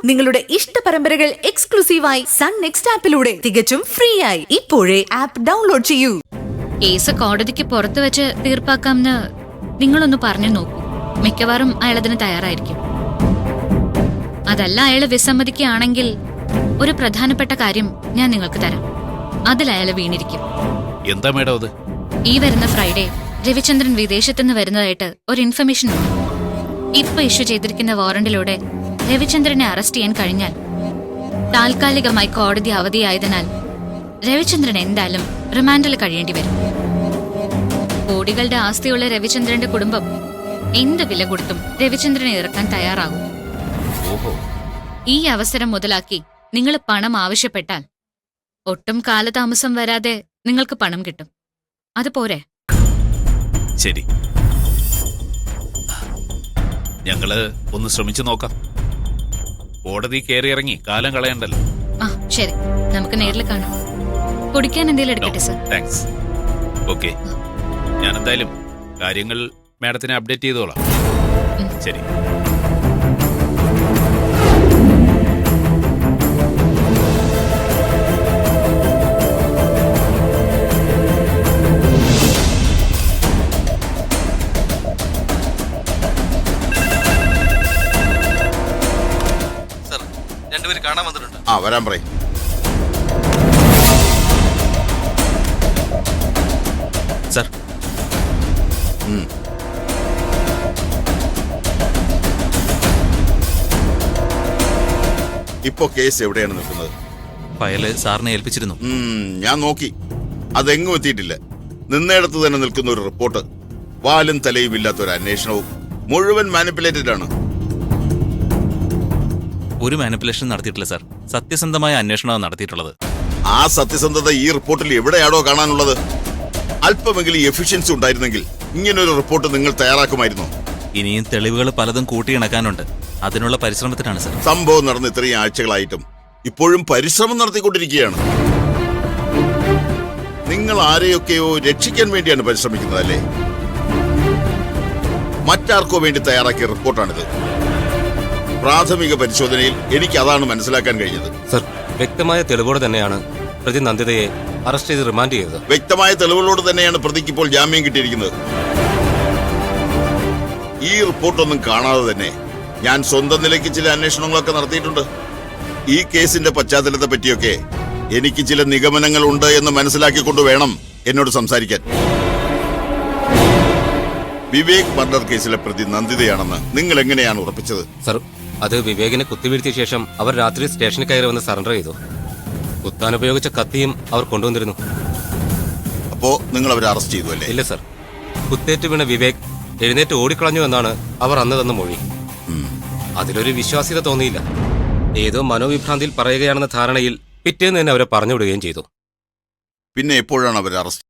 നിങ്ങളുടെ ഇഷ്ട പരമ്പരകൾ എക്സ്ക്ലൂസീവായി സൺ നെക്സ്റ്റ് ആപ്പിലൂടെ തികച്ചും ഫ്രീ ആയി ഇപ്പോഴേ ആപ്പ് ഡൗൺലോഡ് ചെയ്യൂ. കേസ് കോടതിക്ക് പുറത്തു വെച്ച് തീർപ്പാക്കാമെന്ന് നിങ്ങളൊന്ന് പറഞ്ഞു നോക്കൂ. മിക്കവാറും അയാളതിന് തയ്യാറായിരിക്കും. അതല്ല അയാൾ വിസമ്മതിക്കുകയാണെങ്കിൽ ഒരു പ്രധാനപ്പെട്ട കാര്യം ഞാൻ നിങ്ങൾക്ക് തരാം. അതിൽ അയാൾ വീണിരിക്കും. എന്താ മേഡം അത്? ഈ വരുന്ന ഫ്രൈഡേ രവിചന്ദ്രൻ വിദേശത്തുനിന്ന് വരുന്നതായിട്ട് ഒരു ഇൻഫർമേഷൻ ഉണ്ട്. ഇപ്പൊ ഇഷ്യൂ ചെയ്തിരിക്കുന്ന വാറണ്ടിലൂടെ രവിചന്ദ്രനെ അറസ്റ്റ് ചെയ്യാൻ കഴിഞ്ഞാൽ താൽക്കാലികമായി കോടതി അവധിയായതിനാൽ രവിചന്ദ്രൻ എന്തായാലും റിമാൻഡിൽ കഴിയേണ്ടി വരും. കോടികളുടെ ആസ്തിയുള്ള രവിചന്ദ്രന്റെ കുടുംബം എന്ത് വില കൊടുത്തും രവിചന്ദ്രനെ ഇറക്കാൻ തയ്യാറാകും. ഈ അവസരം മുതലാക്കി നിങ്ങൾ പണം ആവശ്യപ്പെട്ടാൽ ഒട്ടും കാലതാമസം വരാതെ നിങ്ങൾക്ക് പണം കിട്ടും. അതുപോരെ? ശരി, ഞങ്ങള് ഒന്ന് ശ്രമിച്ചു നോക്കാം. കോടതി കയറി ഇറങ്ങി കാലം കളയണ്ടല്ലോ. ആ ശരി, നമുക്ക് നേരിൽ കാണാം. കുടിക്കാൻ എന്തെങ്കിലും എടുക്കട്ടെ സർ? താങ്ക്സ്. ഓക്കെ, ഞാൻ എന്തായാലും കാര്യങ്ങൾ മാഡത്തിനെ അപ്ഡേറ്റ് ചെയ്തോളാം. ശരി. കാണാൻ വന്നിട്ടുണ്ട്. വരാൻ പറയും. സർ, ഇപ്പോ കേസ് എവിടെയാണ് നിൽക്കുന്നത്? ഫയല് സാറിനെ ഏൽപ്പിച്ചിരുന്നു. ഞാൻ നോക്കി, അതെങ്ങും എത്തിയിട്ടില്ല. നിന്നയിടത്ത് തന്നെ നിൽക്കുന്ന ഒരു റിപ്പോർട്ട്, വാലും തലയും ഇല്ലാത്ത ഒരു അന്വേഷണവും, മുഴുവൻ മാനിപ്പുലേറ്റഡ് ആണ്. ഒരു മാനിപ്പുലേഷൻ നടത്തിയിട്ടില്ല സാർ. സത്യസന്ധമായ അന്വേഷണമാണ് നടത്തിയിട്ടുള്ളത്. ആ സത്യസന്ധത ഈ റിപ്പോർട്ടിൽ എവിടെയാണോ കാണാനുള്ളത്? അല്പമെങ്കിലും എഫിഷ്യൻസി ഉണ്ടായിരുന്നെങ്കിൽ ഇങ്ങനൊരു റിപ്പോർട്ട് നിങ്ങൾ തയ്യാറാക്കുമായിരുന്നു. ഇനിയും തെളിവുകൾ പലതും കൂട്ടിയിണക്കാനുണ്ട്. അതിനുള്ള പരിശ്രമത്തിനാണ് സാർ. സംഭവം നടന്ന് ഇത്രയും ആഴ്ചകളായിട്ടും ഇപ്പോഴും പരിശ്രമം നടത്തിക്കൊണ്ടിരിക്കുകയാണ്. നിങ്ങൾ ആരെയൊക്കെയോ രക്ഷിക്കാൻ വേണ്ടിയാണ് പരിശ്രമിക്കുന്നത്, അല്ലേ? മറ്റാർക്കോ വേണ്ടി തയ്യാറാക്കിയ റിപ്പോർട്ടാണിത്. പ്രാഥമിക പരിശോധനയിൽ എനിക്ക് അതാണ് മനസ്സിലാക്കാൻ കഴിഞ്ഞത്. സർ, വ്യക്തമായ തെളിവോടെ തന്നെയാണ് പ്രതി നന്ദിതയെ അറസ്റ്റ് ചെയ്ത് റിമാൻഡ് ചെയ്തത്. വ്യക്തമായ തെളിവുകളോട് തന്നെയാണ് പ്രതിക്ക് ഇപ്പോൾ ജാമ്യം കിട്ടിയിരിക്കുന്നത്. ഈ റിപ്പോർട്ടൊന്നും കാണാതെ തന്നെ ഞാൻ സ്വന്തം നിലയ്ക്ക് ചില അന്വേഷണങ്ങളൊക്കെ നടത്തിയിട്ടുണ്ട്. ഈ കേസിന്റെ പശ്ചാത്തലത്തെ പറ്റിയൊക്കെ എനിക്ക് ചില നിഗമനങ്ങൾ ഉണ്ട് എന്ന് മനസ്സിലാക്കിക്കൊണ്ട് വേണം എന്നോട് സംസാരിക്കാൻ. വിവേക് മർഡർ കേസിലെ പ്രതി നന്ദിതയാണെന്ന് നിങ്ങൾ എങ്ങനെയാണ് ഉറപ്പിച്ചത്? സർ, അത് വിവേകിനെ കുത്തിവീഴ്ത്തിയ ശേഷം അവർ രാത്രി സ്റ്റേഷനിൽ കയറി വന്ന് സറണ്ടർ ചെയ്തു. കുത്താൻ ഉപയോഗിച്ച കത്തിയും അവർ കൊണ്ടുവന്നിരുന്നു. അപ്പോ നിങ്ങൾ അവരെ അറസ്റ്റ് ചെയ്തു, അല്ലേ? ഇല്ല സർ, കുത്തേറ്റ് വീണ വിവേക് എഴുന്നേറ്റ് ഓടിക്കളഞ്ഞു എന്നാണ് അവർ അന്ന് തന്ന മൊഴി. അതിലൊരു വിശ്വാസ്യത തോന്നിയില്ല. ഏതോ മനോവിഭ്രാന്തിയിൽ പറയുകയാണെന്ന ധാരണയിൽ പിറ്റേന്ന് തന്നെ അവരെ പറഞ്ഞുവിടുകയും ചെയ്തു. പിന്നെ എപ്പോഴാണ് അവർ അറസ്റ്റ്